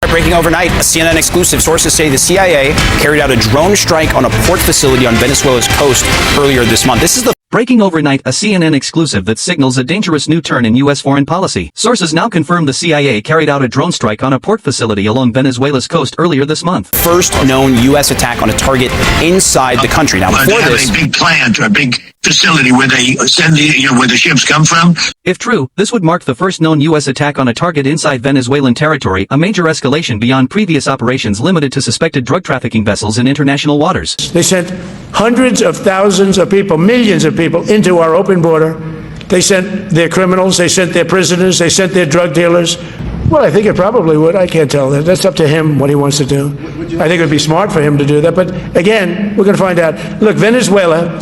breaking overnight, a CNN exclusive. Sources say the CIA carried out a drone strike on a port facility on Venezuela's coast earlier this month. This is the breaking overnight, a CNN exclusive that signals a dangerous new turn in U.S. foreign policy. Sources now confirm the CIA carried out a drone strike on a port facility along Venezuela's coast earlier this month. First known U.S. attack on a target inside the country. Now, before this, a big plant or a big facility where they send where the ships come from. If true, this would mark the first known U.S. attack on a target inside Venezuelan territory, a major escalation beyond previous operations limited to suspected drug trafficking vessels in international waters. They sent hundreds of thousands of people, millions of people into our open border. They sent their criminals, they sent their prisoners, they sent their drug dealers. Well, I think it probably would. I can't tell that. That's up to him what he wants to do. I think it would be smart for him to do that. But again, we're going to find out. Look, Venezuela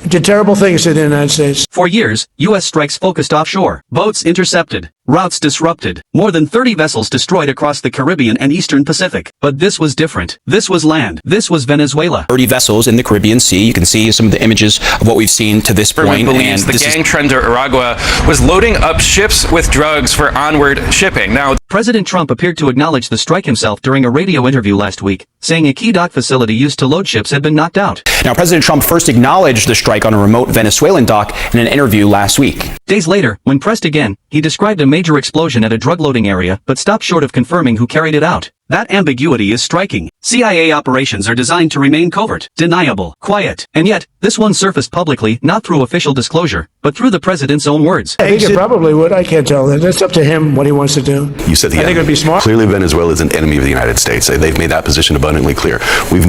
did terrible things to the United States. For years, U.S. strikes focused offshore. Boats intercepted. Routes disrupted. More than 30 vessels destroyed across the Caribbean and Eastern Pacific. But this was different. This was land. This was Venezuela. 30 vessels in the Caribbean Sea. You can see some of the images of what we've seen to this point. Believes the gang trender Aragua was loading up ships with drugs for onward shipping. Now, President Trump appeared to acknowledge the strike himself during a radio interview last week, saying a key dock facility used to load ships had been knocked out. Now, President Trump first acknowledged the strike on a remote Venezuelan dock in an interview last week. Days later, when pressed again, he described a major explosion at a drug loading area, but stopped short of confirming who carried it out. That ambiguity is striking. CIA operations are designed to remain covert, deniable, quiet, and yet, this one surfaced publicly, not through official disclosure, but through the president's own words. I think it probably would. I can't tell that. That's up to him what he wants to do. You said the I think it would be smart. Clearly, Venezuela is an enemy of the United States. They've made that position abundantly clear.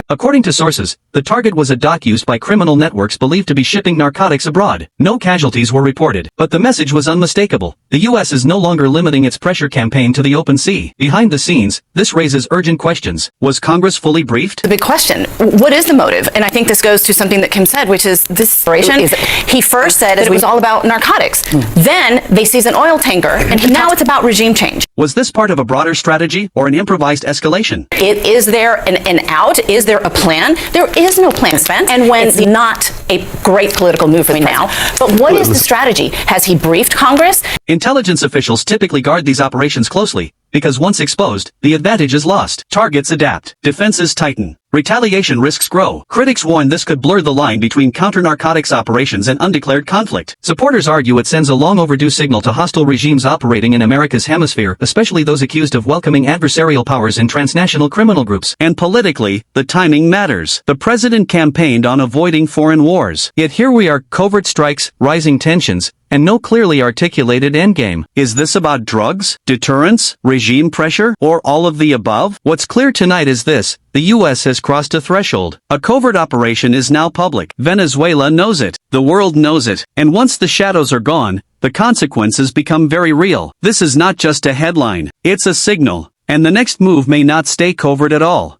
According to sources, the target was a dock used by criminal networks believed to be shipping narcotics abroad. No casualties were reported, but the message was unmistakable. The U.S. is no longer limiting its pressure campaign to the open sea. Behind the scenes, this raises urgent questions. Was Congress fully briefed? The big question, what is the motive? And I think this goes to something that Kim said, which is this operation. He first said it was all about narcotics. Then they seize an oil tanker, and now it's about regime change. Was this part of a broader strategy or an improvised escalation? Is there an out? Is there a plan? There is no plan, Spence. And when it's not a great political move for me now, but what is the strategy? Has he briefed Congress? Intelligence officials typically guard these operations closely, because once exposed, the advantage is lost. Targets adapt. Defenses tighten. Retaliation risks grow. Critics warn this could blur the line between counter-narcotics operations and undeclared conflict. Supporters argue it sends a long-overdue signal to hostile regimes operating in America's hemisphere, especially those accused of welcoming adversarial powers in transnational criminal groups. And politically, the timing matters. The president campaigned on avoiding foreign wars. Yet here we are, covert strikes, rising tensions, and no clearly articulated endgame. Is this about drugs, deterrence, regime pressure, or all of the above? What's clear tonight is this: the U.S. has crossed a threshold. A covert operation is now public. Venezuela knows it. The world knows it. And once the shadows are gone, the consequences become very real. This is not just a headline. It's a signal. And the next move may not stay covert at all.